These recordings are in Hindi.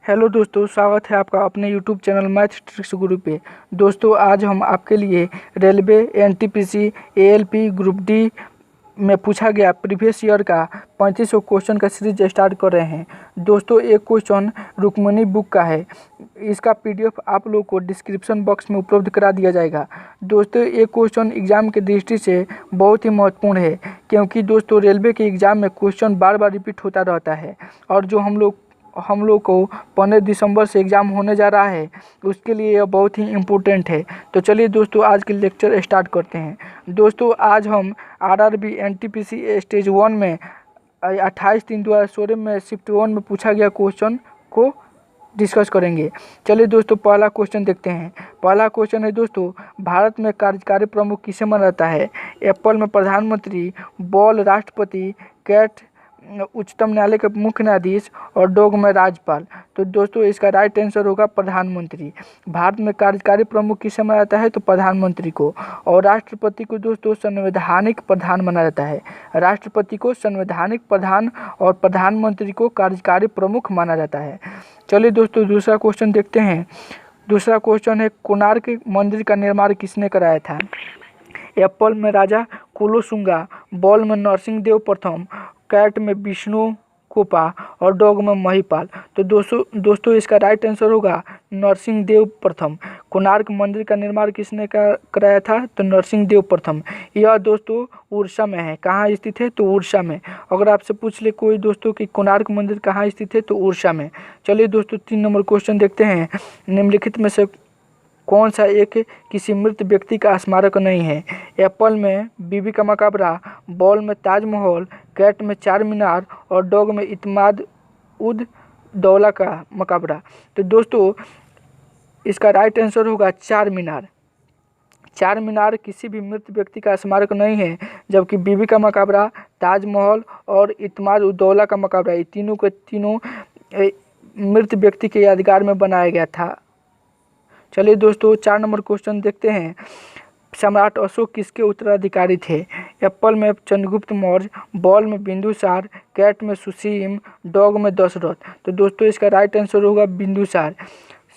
हेलो दोस्तों, स्वागत है आपका अपने यूट्यूब चैनल मैथ ट्रिक्स गुरु पे। दोस्तों, आज हम आपके लिए railway, NTPC, ALP group D में पूछा गया प्रीवियस ईयर का 3500 क्वेश्चन का सीरीज स्टार्ट कर रहे हैं। दोस्तों, एक क्वेश्चन रुक्मणी बुक का है। इसका पीडीएफ आप लोग को डिस्क्रिप्शन बॉक्स में उपलब्ध करा दिया जाएगा। दोस्तों, ये क्वेश्चन एग्जाम की दृष्टि से बहुत ही महत्वपूर्ण है, क्योंकि दोस्तों रेलवे के एग्जाम में क्वेश्चन बार बार रिपीट होता रहता है और जो हम लोग को 15 दिसंबर से एग्ज़ाम होने जा रहा है, उसके लिए यह बहुत ही इम्पोर्टेंट है। तो चलिए दोस्तों, आज के लेक्चर स्टार्ट करते हैं। दोस्तों, आज हम आरआरबी एनटीपीसी स्टेज 1 में 28/3/2016 में शिफ्ट 1 में पूछा गया क्वेश्चन को डिस्कस करेंगे। चलिए दोस्तों, पहला क्वेश्चन देखते हैं। पहला क्वेश्चन है दोस्तों, भारत में कार्यकारी प्रमुख किसे माना जाता है? एप्पल में प्रधानमंत्री, बॉल राष्ट्रपति, कैट उच्चतम न्यायालय के मुख्य न्यायाधीश और डॉग में राज्यपाल। तो दोस्तों, इसका राइट आंसर होगा प्रधानमंत्री। भारत में कार्यकारी प्रमुख किसे माना जाता है? तो प्रधानमंत्री को। और राष्ट्रपति को दोस्तों संवैधानिक प्रधान माना जाता है। राष्ट्रपति को संवैधानिक प्रधान और प्रधानमंत्री को कार्यकारी प्रमुख माना जाता है। चलिए दोस्तों, दूसरा क्वेश्चन देखते हैं। दूसरा क्वेश्चन है, कोणार्क मंदिर का निर्माण किसने कराया था? एप्पल में राजा कुलोशुंगा, बॉल में नरसिंह देव प्रथम, कैट में विष्णु कोपा और डॉग में महिपाल। तो दोस्तों इसका राइट आंसर होगा नरसिंह देव प्रथम। कोणार्क मंदिर का निर्माण किसने कराया था? तो नरसिंह देव प्रथम। यह दोस्तों उड़ीसा में है। कहाँ स्थित है? तो उड़ीसा में। अगर आपसे पूछ ले कोई दोस्तों कि कोणार्क मंदिर कहाँ स्थित है, तो उड़ीसा में। चलिए दोस्तों, 3 नंबर क्वेश्चन देखते हैं। निम्नलिखित में से कौन सा एक किसी मृत व्यक्ति का स्मारक नहीं है? एप्पल में बीबी का मकबरा, बॉल में ताजमहल, कैट में चार मीनार और डॉग में इत्माद उद दौला का मकबरा। तो दोस्तों इसका राइट आंसर होगा चार मीनार। चार मीनार किसी भी मृत व्यक्ति का स्मारक नहीं है, जबकि बीबी का मकबरा, ताजमहल और इत्माद उद दौला का मकबरा, ये तीनों के तीनों मृत व्यक्ति के यादगार में बनाया गया था। चलिए दोस्तों, 4 नंबर क्वेश्चन देखते हैं। सम्राट अशोक किसके उत्तराधिकारी थे? एप्पल में चंद्रगुप्त मौर्य, बॉल में बिंदुसार, कैट में सुसीम, डॉग में दशरथ। तो दोस्तों इसका राइट आंसर होगा बिंदुसार।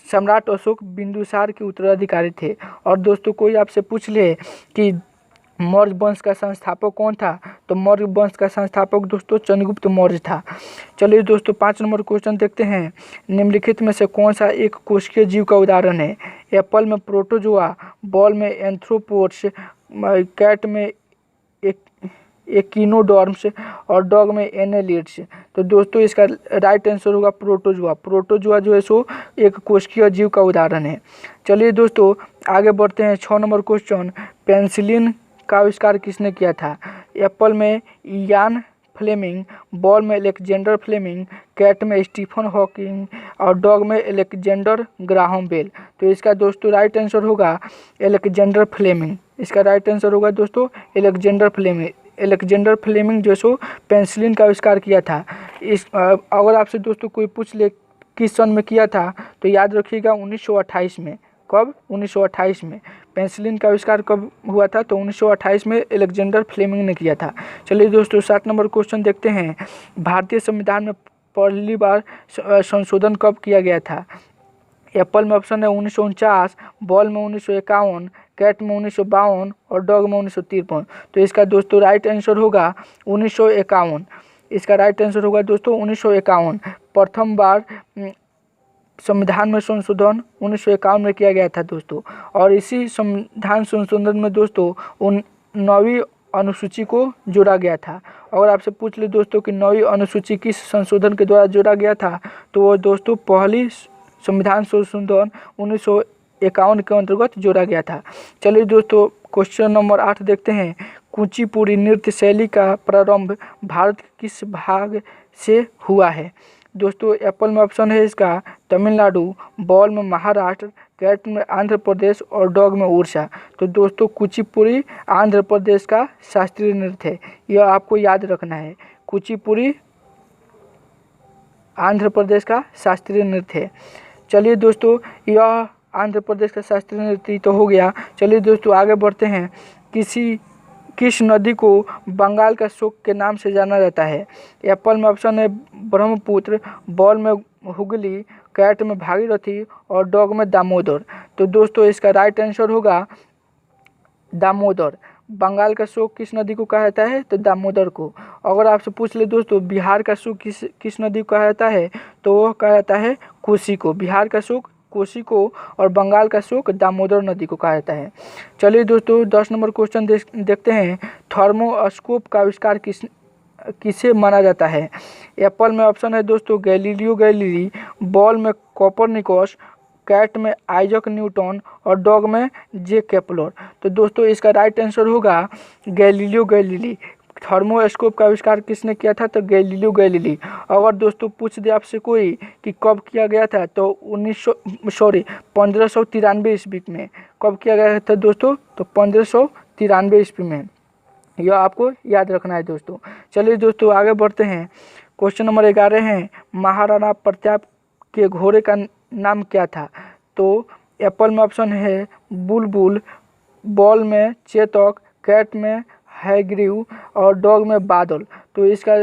सम्राट अशोक बिंदुसार के उत्तराधिकारी थे। और दोस्तों कोई आपसे पूछ ले कि मौर्य वंश का संस्थापक कौन था, तो मौर्य वंश का संस्थापक दोस्तों चंद्रगुप्त मौर्य था। चलिए दोस्तों, 5 नंबर क्वेश्चन देखते हैं। निम्नलिखित में से कौन सा एक कोशिकीय जीव का उदाहरण है? एप्पल में प्रोटोजोआ, बॉल में एंथ्रोपोड्स, कैट में एकिनोडर्म्स और डॉग में एनेलिड्स। तो दोस्तों इसका राइट आंसर होगा प्रोटोजोआ। प्रोटोजोआ जो है सो एक कोशिकीय जीव का उदाहरण है। चलिए दोस्तों, आगे बढ़ते हैं। 6 नंबर क्वेश्चन, पेंसिलिन का आविष्कार किसने किया था? एप्पल में इयान फ्लेमिंग, बॉल में अलेक्जेंडर फ्लेमिंग, कैट में स्टीफन हॉकिंग और डॉग में अलेक्जेंडर ग्राहम बेल। तो इसका दोस्तों राइट आंसर होगा अलेक्जेंडर फ्लेमिंग। इसका राइट आंसर होगा दोस्तों अलेक्जेंडर फ्लेमिंग। अलेक्जेंडर फ्लेमिंग जो सो पेंसिलिन का आविष्कार किया था। अगर आपसे दोस्तों कोई पूछ ले किस सन में किया था, तो याद रखिएगा 1928 में। कब? 1928 में। पेंसिलिन का आविष्कार कब हुआ था? तो 1928 में अलेक्जेंडर फ्लेमिंग ने किया था। चलिए दोस्तों, 7 नंबर क्वेश्चन देखते हैं। भारतीय संविधान में पहली बार संशोधन कब किया गया था? एप्पल में ऑप्शन है 1949, बॉल में 1951, कैट में 1952 और डॉग में 1953। तो इसका दोस्तों राइट आंसर होगा 1951। इसका राइट आंसर होगा दोस्तों 1951। प्रथम बार संविधान में संशोधन 1951 में किया गया था दोस्तों। और इसी संविधान संशोधन में दोस्तों 9वीं अनुसूची को जोड़ा गया था। अगर आपसे पूछ ले दोस्तों कि 9वीं अनुसूची किस संशोधन के द्वारा जोड़ा गया था, तो वो दोस्तों पहली संविधान संशोधन 1951 के अंतर्गत जोड़ा गया था। चलिए दोस्तों, क्वेश्चन नंबर 8 देखते हैं। कुचिपुड़ी नृत्य शैली का प्रारंभ भारत के किस भाग से हुआ है? दोस्तों एप्पल में ऑप्शन है इसका तमिलनाडु, बॉल में महाराष्ट्र, कैट में आंध्र प्रदेश और डॉग में उड़ीसा। तो दोस्तों कुचिपुड़ी आंध्र प्रदेश का शास्त्रीय नृत्य है, यह आपको याद रखना है। कुचिपुड़ी आंध्र प्रदेश का शास्त्रीय नृत्य है। चलिए दोस्तों, यह आंध्र प्रदेश का शास्त्रीय नृत्य तो हो गया। चलिए दोस्तों, आगे बढ़ते हैं। किसी किस नदी को बंगाल का शोक के नाम से जाना जाता है? एप्पल में ऑप्शन है ब्रह्मपुत्र, बॉल में हुगली, कैट में भागीरथी और डॉग में दामोदर। तो दोस्तों इसका राइट आंसर होगा दामोदर। बंगाल का शोक किस नदी को कहा जाता है? तो दामोदर को। अगर आपसे पूछ ले दोस्तों बिहार का शोक किस नदी को कहा जाता है? तो वह कहा जाता है कोसी को। बिहार का शोक कोसी को और बंगाल का शोक दामोदर नदी को कहा जाता है। चलिए दोस्तों 10 नंबर क्वेश्चन देखते हैं। थर्मोस्कोप का आविष्कार किसे माना जाता है? एप्पल में ऑप्शन है दोस्तों गैलीलियो गैलीली, बॉल में कोपरनिकस, कैट में आइजक न्यूटन और डॉग में जे केपलर। तो दोस्तों इसका राइट आंसर होगा गैलीलियो गैलीली। थर्मोस्कोप का आविष्कार किसने किया था? तो गैलीलियो गैलीली। अगर दोस्तों पूछ दे आपसे कोई कि कब किया गया था तो 1593 ईस्वी में। कब किया गया था दोस्तों? तो 1593 ईस्वी में। यह आपको याद रखना है दोस्तों। चलिए दोस्तों आगे बढ़ते हैं। क्वेश्चन नंबर 11 है, महाराणा प्रताप के घोड़े का नाम क्या था? तो एप्पल में ऑप्शन है बुलबुल, बॉल में चेतक, कैट में हैग्रीव और डॉग में बादल। तो इसका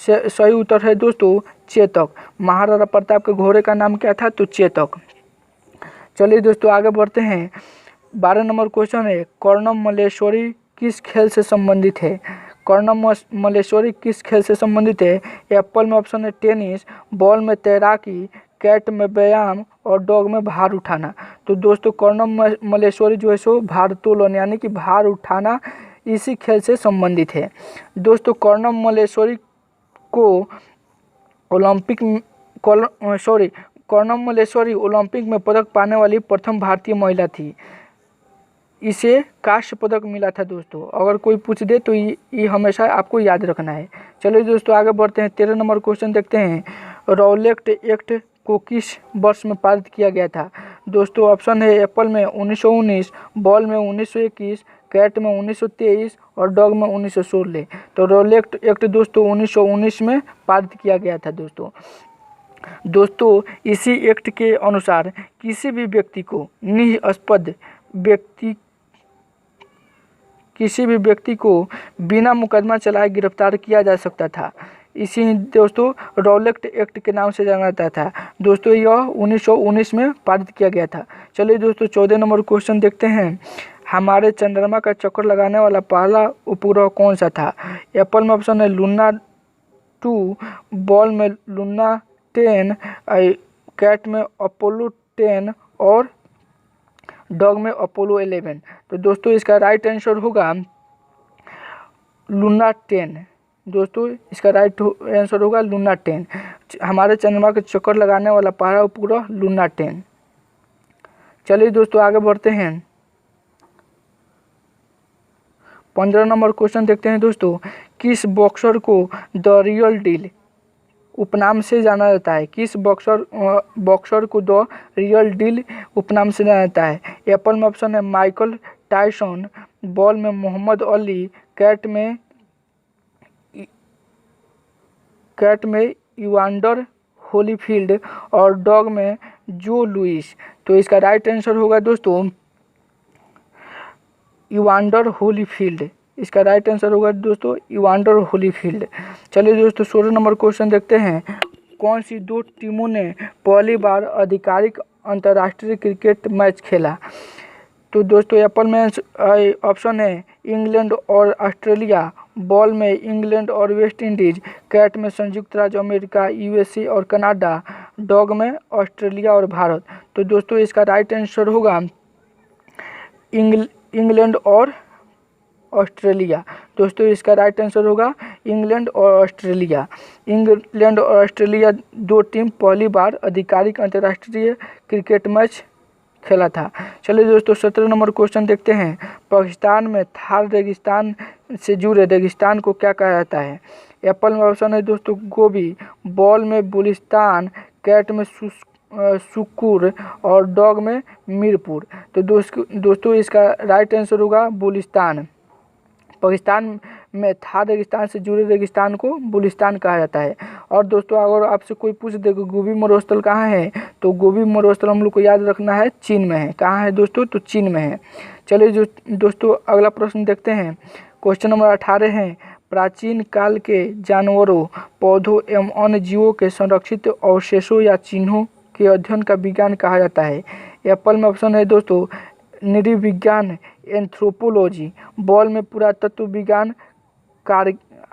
सही उत्तर है दोस्तों चेतक। महाराणा प्रताप के घोड़े का नाम क्या था? तो चेतक। चलिए दोस्तों आगे बढ़ते हैं। 12 नंबर क्वेश्चन है, कर्णम मल्लेश्वरी किस खेल से संबंधित है? कर्णम मल्लेश्वरी किस खेल से संबंधित है? एप्पल में ऑप्शन है टेनिस, बॉल में तैराकी, कैट में व्यायाम और डॉग में भार उठाना। तो दोस्तों कर्णम मल्लेश्वरी जो है सो भारोत्तोलन यानी कि भार उठाना इसी खेल से संबंधित है। दोस्तों कर्णम मल्लेश्वरी को कर्णम मल्लेश्वरी ओलंपिक में पदक पाने वाली प्रथम भारतीय महिला थी। इसे कांस्य पदक मिला था दोस्तों। अगर कोई पूछ दे तो ये हमेशा आपको याद रखना है। चलिए दोस्तों आगे बढ़ते हैं। 13 नंबर क्वेश्चन देखते हैं। रॉलेट एक्ट को किस वर्ष में पारित किया गया था? दोस्तों ऑप्शन है एप्पल में 1919, बॉल में 1921, कैट में 1923 और डॉग में 1916। तो रॉलेट एक्ट दोस्तों 1919 में पारित किया गया था दोस्तों। इसी एक्ट के अनुसार किसी भी व्यक्ति को बिना मुकदमा चलाए गिरफ्तार किया जा सकता था। इसी दोस्तों रॉलेट एक्ट के नाम से जाना जाता था। दोस्तों यह 1919 में पारित किया गया था। चलिए दोस्तों 14 नंबर क्वेश्चन देखते हैं। हमारे चंद्रमा का चक्कर लगाने वाला पहला उपग्रह कौन सा था? एप्पल में ऑप्शन है लूना 2, बॉल में लूना 10, कैट में अपोलो 10 और डॉग में अपोलो 11। तो दोस्तों इसका राइट आंसर होगा लूना 10। दोस्तों इसका राइट आंसर होगा लूना 10। हमारे चंद्रमा का चक्कर लगाने वाला पहला उपग्रह लूना 10। चलिए दोस्तों आगे बढ़ते हैं। 15 नंबर क्वेश्चन देखते हैं दोस्तों। किस बॉक्सर को द रियल डील उपनाम से जाना जाता है? किस बॉक्सर को द रियल डील उपनाम से जाना जाता है? एप्पल में ऑप्शन है माइकल टायसन, बॉल में मोहम्मद अली, कैट में इवांडर होलीफील्ड और डॉग में जो लुइस। तो इसका राइट आंसर होगा दोस्तों इवांडर होलीफील्ड। इसका राइट आंसर होगा दोस्तों इवांडर होलीफील्ड। चलिए दोस्तों 16 नंबर क्वेश्चन देखते हैं। कौन सी दो टीमों ने पहली बार आधिकारिक अंतर्राष्ट्रीय क्रिकेट मैच खेला? तो दोस्तों एप्पल में ऑप्शन है इंग्लैंड और ऑस्ट्रेलिया, बॉल में इंग्लैंड और वेस्ट इंडीज, कैट में संयुक्त राज्य अमेरिका यूएसए और कनाडा, डॉग में ऑस्ट्रेलिया और भारत। तो दोस्तों इसका राइट आंसर होगा इंग्लैंड और ऑस्ट्रेलिया। दोस्तों इसका राइट आंसर होगा इंग्लैंड और ऑस्ट्रेलिया। इंग्लैंड और ऑस्ट्रेलिया दो टीम पहली बार आधिकारिक अंतर्राष्ट्रीय क्रिकेट मैच खेला था। चलिए दोस्तों 17 नंबर क्वेश्चन देखते हैं। पाकिस्तान में थार रेगिस्तान से जुड़े रेगिस्तान को क्या कहा जाता है? एप्पल में ऑप्शन है दोस्तों गोबी, बॉल में बुलिस्तान, कैट में सुकुर और डॉग में मीरपुर। तो दोस्तों इसका राइट आंसर होगा बुलिस्तान। पाकिस्तान में थार रेगिस्तान से जुड़े रेगिस्तान को बुलिस्तान कहा जाता है। और दोस्तों अगर आपसे कोई पूछ दे कि गोबी मरुस्थल कहाँ है, तो गोबी मरुस्थल हम लोग को याद रखना है चीन में है। कहाँ है दोस्तों? तो चीन में है। चलिए दोस्तों अगला प्रश्न देखते हैं। क्वेश्चन नंबर 18 है, प्राचीन काल के जानवरों, पौधों एवं अन्य जीवों के संरक्षित अवशेषों या चिन्हों के अध्ययन का विज्ञान कहा जाता है। एप्पल में ऑप्शन है दोस्तों नृविज्ञान एंथ्रोपोलॉजी, बॉल में पुरातत्व विज्ञान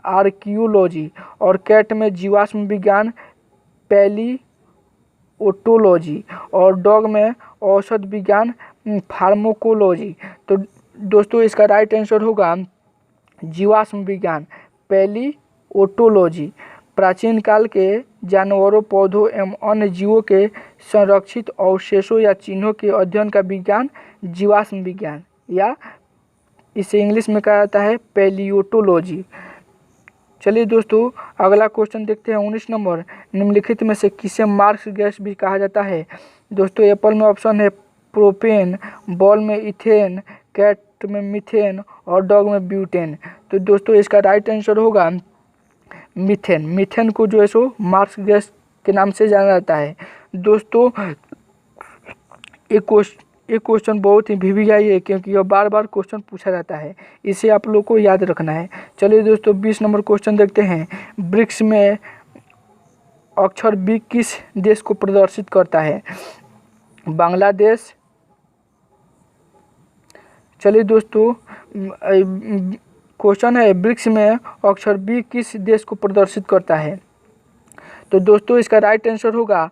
आर्कियोलॉजी और कैट में जीवाश्म विज्ञान पैलियोटोलॉजी और डॉग में औषध विज्ञान फार्माकोलॉजी। तो दोस्तों इसका राइट आंसर होगा जीवाश्म विज्ञान पैलियोटोलॉजी। प्राचीन काल के जानवरों, पौधों एवं अन्य जीवों के संरक्षित अवशेषों या चिन्हों के अध्ययन का विज्ञान जीवाश्म विज्ञान, या इसे इंग्लिश में कहा जाता है पैलियोटोलॉजी। चलिए दोस्तों अगला क्वेश्चन देखते हैं 19 नंबर, निम्नलिखित में से किसे मार्क्स गैस भी कहा जाता है। दोस्तों एप्पल में ऑप्शन है प्रोपेन, बॉल में इथेन, कैट में मीथेन और डॉग में ब्यूटेन। तो दोस्तों इसका राइट आंसर होगा मीथेन। मीथेन को जो है सो मार्क्स गैस के नाम से जाना जाता है। दोस्तों एक क्वेश्चन बहुत ही वीवीआई है, क्योंकि यह बार बार क्वेश्चन पूछा जाता है, इसे आप लोग को याद रखना है। चलिए दोस्तों 20 नंबर क्वेश्चन देखते हैं, ब्रिक्स में अक्षर बी किस देश को प्रदर्शित करता है। बांग्लादेश। चलिए दोस्तों क्वेश्चन है ब्रिक्स में अक्षर बी किस देश को प्रदर्शित करता है। तो दोस्तों इसका राइट आंसर होगा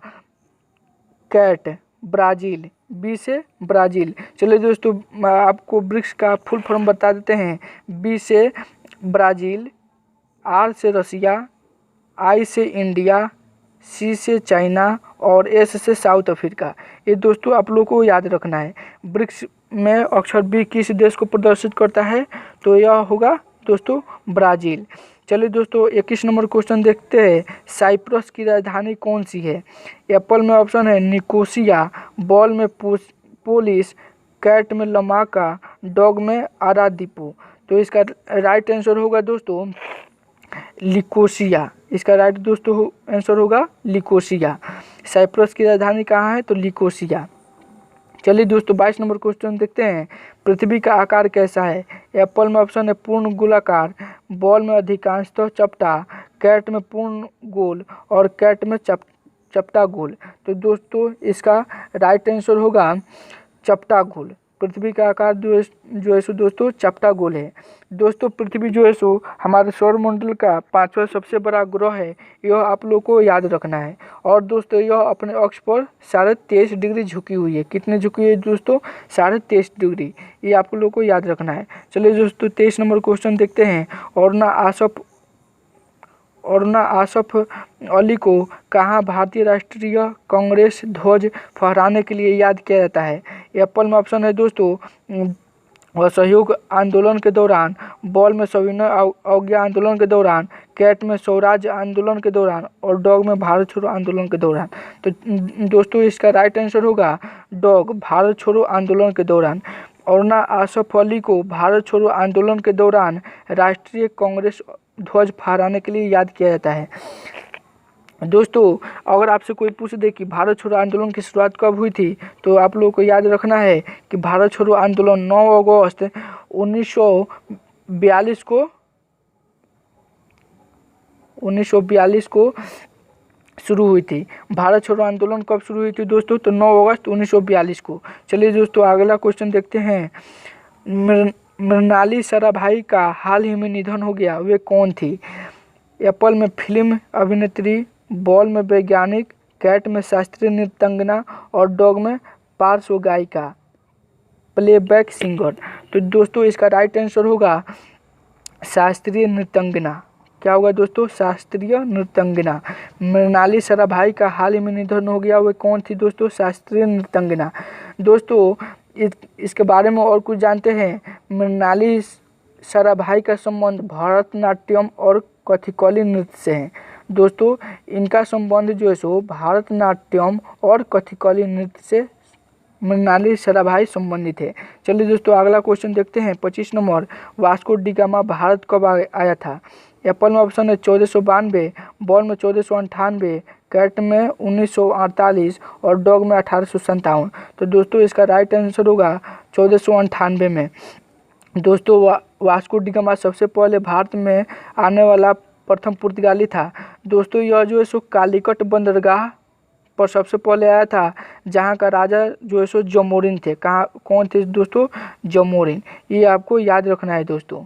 कैट, ब्राज़ील, बी से ब्राज़ील। चलिए दोस्तों आपको ब्रिक्स का फुल फॉर्म बता देते हैं। बी से ब्राज़ील, आर से रसिया, आई से इंडिया, सी से चाइना और एस से साउथ अफ्रीका। ये दोस्तों आप लोगों को याद रखना है। ब्रिक्स में अक्षर बी किस देश को प्रदर्शित करता है, तो यह होगा दोस्तों ब्राज़ील। चलिए दोस्तों 21 नंबर क्वेश्चन देखते हैं, साइप्रस की राजधानी कौन सी है। एप्पल में ऑप्शन है निकोसिया, बॉल में पोलिस, कैट में लमाका, डॉग में आरादीपो। तो इसका राइट आंसर होगा दोस्तों लिकोसिया। इसका राइट दोस्तों आंसर होगा लिकोसिया। साइप्रस की राजधानी कहाँ है, तो लिकोसिया। चलिए दोस्तों 22 नंबर क्वेश्चन देखते हैं, पृथ्वी का आकार कैसा है। एप्पल में ऑप्शन है पूर्ण गोलाकार, बॉल में अधिकांशतः चपटा, कैट में पूर्ण गोल और कैट में चपटा गोल। तो दोस्तों इसका राइट आंसर होगा चपटा गोल। पृथ्वी का आकार जो है सो दोस्तों चपटा गोल है। दोस्तों पृथ्वी जो है सो हमारे सौरमंडल का 5वां सबसे बड़ा ग्रह है, यह आप लोग को याद रखना है। और दोस्तों यह अपने अक्ष पर 23.5 डिग्री झुकी हुई है। कितने झुकी है दोस्तों, 23.5 डिग्री, ये आप लोग को याद रखना है। चलिए दोस्तों 23 नंबर क्वेश्चन देखते हैं, औरना आसफ अली को कहाँ भारतीय राष्ट्रीय कांग्रेस ध्वज फहराने के लिए याद किया जाता है। एप्पल में ऑप्शन है दोस्तों असहयोग आंदोलन के दौरान, बॉल में सविनय अवज्ञा आंदोलन के दौरान, कैट में स्वराज आंदोलन के दौरान और डॉग में भारत छोड़ो आंदोलन के दौरान। तो दोस्तों इसका राइट आंसर होगा डॉग, भारत छोड़ो आंदोलन के दौरान। औरना आसफ अली को भारत छोड़ो आंदोलन के दौरान राष्ट्रीय कांग्रेस ध्वज फहराने के लिए याद किया जाता है। दोस्तों अगर आपसे कोई पूछ दे कि भारत छोड़ो आंदोलन की शुरुआत कब हुई थी, तो आप लोगों को याद रखना है कि भारत छोड़ो आंदोलन 9 अगस्त 1942 को शुरू हुई थी। भारत छोड़ो आंदोलन कब शुरू हुई थी दोस्तों, तो 9 अगस्त 1942 को। चलिए दोस्तों अगला क्वेश्चन देखते हैं, मृणाली साराभाई का हाल ही में निधन हो गया, वे कौन थी। एप्पल में फिल्म अभिनेत्री, बॉल में वैज्ञानिक, कैट में शास्त्रीय नृत्यांगना और डॉग में पार्श्व गायिका, प्लेबैक सिंगर। तो दोस्तों इसका राइट आंसर होगा शास्त्रीय नृत्यांगना। क्या होगा दोस्तों, शास्त्रीय नृत्यांगना। मृणाली साराभाई का हाल ही में निधन हो गया, वे कौन थी दोस्तों, शास्त्रीय नृत्यांगना। दोस्तों इसके बारे में और कुछ जानते हैं। मृणाली साराभाई का संबंध भरतनाट्यम और कथकली नृत्य से है। दोस्तों इनका संबंध जो है सो भरतनाट्यम और कथकली नृत्य से मृणाली साराभाई संबंधित है। चलिए दोस्तों अगला क्वेश्चन देखते हैं, 25 number, Vasco D gamma Bharat कब आया था। एप्पल में ऑप्शन है 1492, बॉल में 1498, कैट में 1948 और डॉग में 1857। तो दोस्तों इसका राइट आंसर होगा 1498 में। दोस्तों वास्को डी गामा सबसे पहले भारत में आने वाला प्रथम पुर्तगाली था। दोस्तों यह जो है सो कालीकट बंदरगाह पर सबसे पहले आया था, जहाँ का राजा जो है सो जमोरिन थे। कहाँ कौन थे दोस्तों? जमोरिन। ये आपको याद रखना है दोस्तों।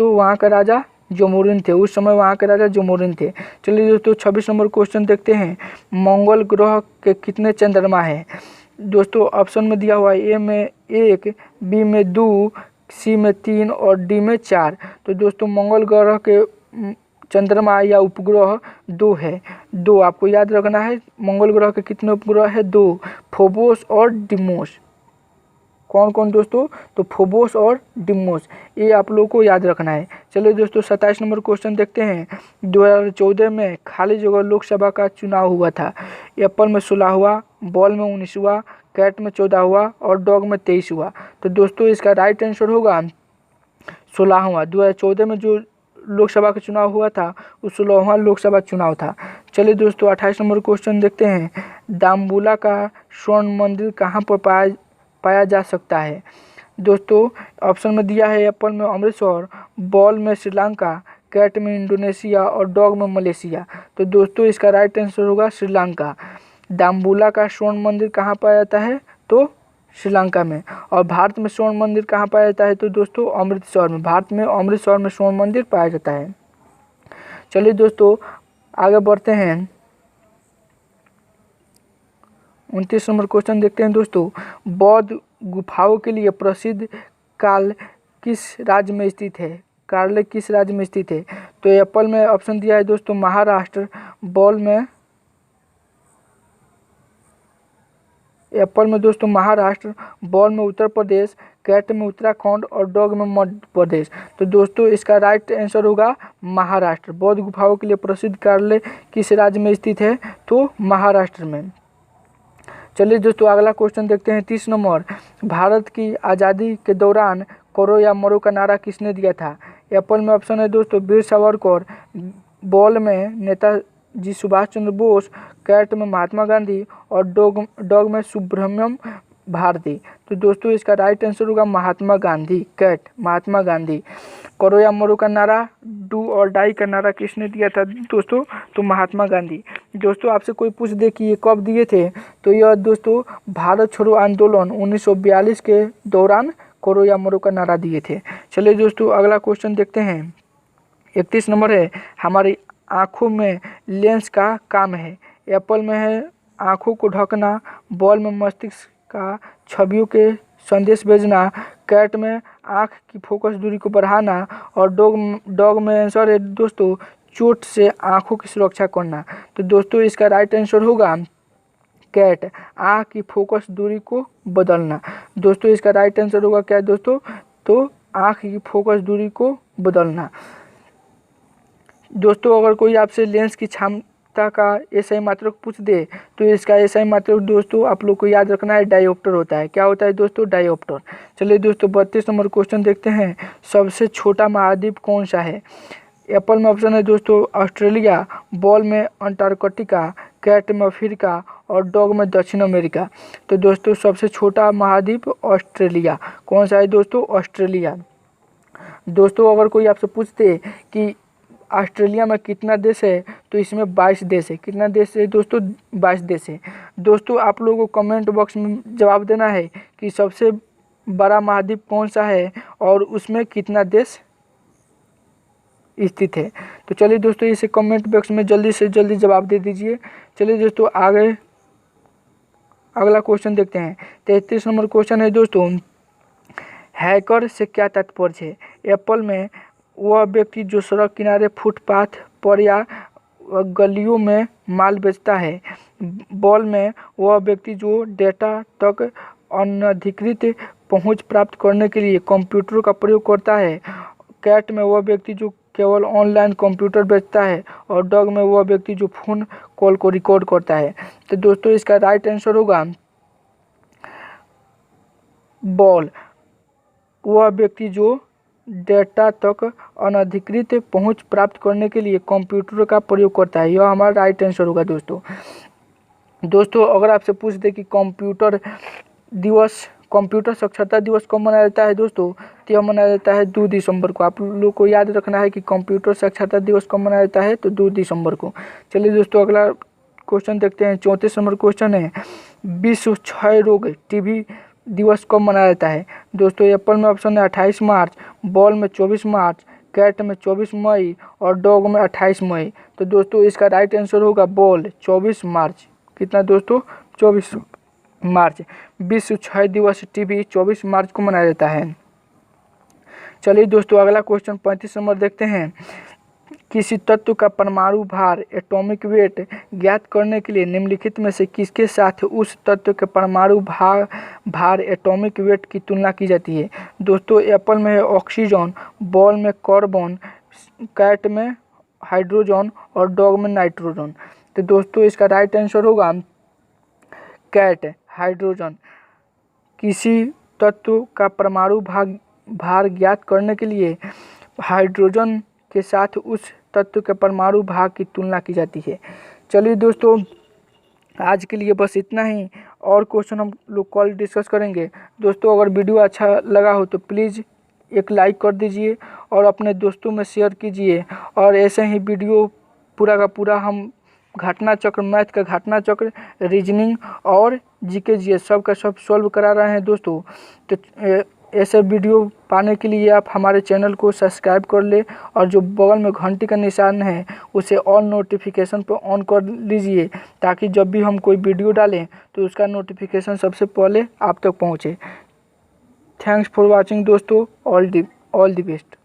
वहाँ का राजा जमोरिन थे, उस समय वहाँ के राजा जमोरिन थे। चलिए दोस्तों 26 नंबर क्वेश्चन देखते हैं। मंगल ग्रह के कितने चंद्रमा हैं? दोस्तों ऑप्शन में दिया हुआ है, ए में 1, बी में 2, सी में 3 और डी में 4। तो दोस्तों मंगल ग्रह के चंद्रमा या उपग्रह 2 है। 2 आपको याद रखना है। मंगल ग्रह के कितने उपग्रह है? 2, फोबोस और डिमोस। कौन कौन दोस्तों? तो फोबोस और डिमोस, ये आप लोगों को याद रखना है। चलिए दोस्तों 27 नंबर क्वेश्चन देखते हैं। 2014 में खाली जगह लोकसभा का चुनाव हुआ था। एप्पल में 16 हुआ, बॉल में 19 हुआ, कैट में 14 हुआ और डॉग में 23 हुआ। तो दोस्तों इसका राइट आंसर होगा 16वां। 2014 में जो लोकसभा का चुनाव हुआ था वो 16वां लोकसभा चुनाव था। चलिए दोस्तों 28 नंबर क्वेश्चन देखते हैं। दाम्बुला का स्वर्ण मंदिर कहाँ पर पाया जा सकता है? दोस्तों ऑप्शन में दिया है, एप्पल में अमृतसर, बॉल में श्रीलंका, कैट में इंडोनेशिया और डॉग में मलेशिया। तो दोस्तों इसका राइट आंसर होगा श्रीलंका। दाम्बुला का स्वर्ण मंदिर कहाँ पाया जाता है? तो श्रीलंका में। और भारत में स्वर्ण मंदिर कहाँ पाया जाता है? तो दोस्तों अमृतसर में। भारत में अमृतसर में स्वर्ण मंदिर पाया जाता है। चलिए दोस्तों आगे बढ़ते हैं। 29 नंबर क्वेश्चन देखते हैं दोस्तों। बौद्ध गुफाओं के लिए प्रसिद्ध काल किस राज्य में स्थित है? कार्ले किस राज्य में स्थित है? तो एप्पल में ऑप्शन दिया है दोस्तों महाराष्ट्र, बॉल में एप्पल में दोस्तों महाराष्ट्र, बॉल में उत्तर प्रदेश, कैट में उत्तराखंड और डॉग में मध्य प्रदेश। तो दोस्तों इसका राइट आंसर होगा महाराष्ट्र। बौद्ध गुफाओं के लिए प्रसिद्ध कार्यालय किस राज्य में स्थित है? तो महाराष्ट्र में। चलिए दोस्तों अगला क्वेश्चन देखते हैं। 30 नंबर। भारत की आज़ादी के दौरान करो या मरो का नारा किसने दिया था? एप्पल में ऑप्शन है दोस्तों वीर सावरकर, बॉल में नेताजी सुभाष चंद्र बोस, कैट में महात्मा गांधी और डॉग में सुब्रमण्यम भारती। तो दोस्तों इसका राइट आंसर होगा महात्मा गांधी, कैट महात्मा गांधी। करो या मरो का नारा, डू और डाई का नारा किसने दिया था दोस्तों? तो महात्मा गांधी। दोस्तों आपसे कोई पूछ दे कि ये कब दिए थे, तो यह दोस्तों भारत छोड़ो आंदोलन 1942 के दौरान करो या मरो का नारा दिए थे। चलिए दोस्तों अगला क्वेश्चन देखते हैं। 31 नंबर है, हमारी आँखों में लेंस का काम है। एप्पल में है आँखों को ढकना, बॉल में मस्तिष्क का छवियों के संदेश भेजना, कैट में आँख की फोकस दूरी को बढ़ाना और डॉग में आंसर है दोस्तों चोट से आँखों की सुरक्षा करना। तो दोस्तों इसका राइट आंसर होगा कैट, आँख की फोकस दूरी को बदलना। दोस्तों इसका राइट आंसर होगा क्या दोस्तों? तो आँख की फोकस दूरी को बदलना। दोस्तों अगर कोई आपसे लेंस की क्षमता का एसआई मात्रक पूछ दे तो इसका एसआई मात्रक दोस्तों आप लोग को याद रखना है डायोप्टर होता है। क्या होता है दोस्तों? डायोप्टर। चलिए दोस्तों 32 नंबर क्वेश्चन देखते हैं। सबसे छोटा महाद्वीप कौन सा है? एप्पल में ऑप्शन है दोस्तों ऑस्ट्रेलिया, बॉल में अंटार्कटिका, कैट में अफ्रीका और डॉग में दक्षिण अमेरिका। तो दोस्तों सबसे छोटा महाद्वीप ऑस्ट्रेलिया। कौन सा है दोस्तों? ऑस्ट्रेलिया। दोस्तों अगर कोई आपसे पूछते कि ऑस्ट्रेलिया में कितना देश है तो इसमें 22 देश है। कितना देश है दोस्तों? 22 देश है। दोस्तों आप लोगों को कमेंट बॉक्स में जवाब देना है कि सबसे बड़ा महाद्वीप कौन सा है और उसमें कितना देश स्थित है। तो चलिए दोस्तों इसे कमेंट बॉक्स में जल्दी से जल्दी जवाब दे दीजिए। चलिए दोस्तों आगे अगला क्वेश्चन देखते हैं। 33 नंबर क्वेश्चन है दोस्तों, हैकर से क्या तात्पर्य है? एप्पल में वह व्यक्ति जो सड़क किनारे, फुटपाथ पर या गलियों में माल बेचता है। बॉल में वह व्यक्ति जो डेटा तक अनधिकृत पहुंच प्राप्त करने के लिए कंप्यूटर का प्रयोग करता है। कैट में वह व्यक्ति जो केवल ऑनलाइन कंप्यूटर बेचता है और डॉग में वह व्यक्ति जो फ़ोन कॉल को रिकॉर्ड करता है। तो दोस्तों इसका राइट आंसर होगा बॉल, वह व्यक्ति जो डेटा तक अनधिकृत पहुंच प्राप्त करने के लिए कंप्यूटर का प्रयोग करता है। यह हमारा राइट आंसर होगा दोस्तों। अगर आपसे पूछ दे कि कंप्यूटर दिवस कंप्यूटर साक्षरता दिवस कब मनाया जाता है दोस्तों? तो यह मनाया जाता है 2 दिसंबर को। आप लोग को याद रखना है कि कंप्यूटर साक्षरता दिवस कब मनाया जाता है, तो 2 दिसंबर को। चलिए दोस्तों अगला क्वेश्चन देखते हैं। 34 नंबर क्वेश्चन है, विश्व क्षय रोग टीबी दिवस कब मनाया जाता है? दोस्तों एप्पल में ऑप्शन है 28 मार्च, बॉल में 24 मार्च, कैट में 24 मई और डॉग में 28 मई। तो दोस्तों इसका राइट आंसर होगा बॉल, 24 मार्च। कितना दोस्तों? 24 मार्च। विश्व क्षय दिवस टीबी 24 मार्च को मनाया जाता है। चलिए दोस्तों अगला क्वेश्चन 35 नंबर देखते हैं। किसी तत्व का परमाणु भार एटॉमिक वेट ज्ञात करने के लिए निम्नलिखित में से किसके साथ उस तत्व के परमाणु भार एटॉमिक वेट की तुलना की जाती है? दोस्तों एप्पल में है ऑक्सीजन, बॉल में कार्बन, कैट में हाइड्रोजन और डॉग में नाइट्रोजन। तो दोस्तों इसका राइट आंसर होगा कैट, हाइड्रोजन। किसी तत्व का परमाणु भार ज्ञात करने के लिए हाइड्रोजन के साथ उस तत्व के परमाणु भार की तुलना की जाती है। चलिए दोस्तों आज के लिए बस इतना ही, और क्वेश्चन हम लोग कल डिस्कस करेंगे। दोस्तों अगर वीडियो अच्छा लगा हो तो प्लीज़ एक लाइक कर दीजिए और अपने दोस्तों में शेयर कीजिए। और ऐसे ही वीडियो पूरा का पूरा हम घटना चक्र, मैथ का घटना चक्र, रीजनिंग और जीके जीएस सब का सब सॉल्व करा रहे हैं दोस्तों। तो ऐसे वीडियो पाने के लिए आप हमारे चैनल को सब्सक्राइब कर ले और जो बगल में घंटी का निशान है उसे ऑल नोटिफिकेशन पर ऑन कर लीजिए, ताकि जब भी हम कोई वीडियो डालें तो उसका नोटिफिकेशन सबसे पहले आप तक पहुंचे। थैंक्स फॉर वाचिंग दोस्तों, ऑल द बेस्ट।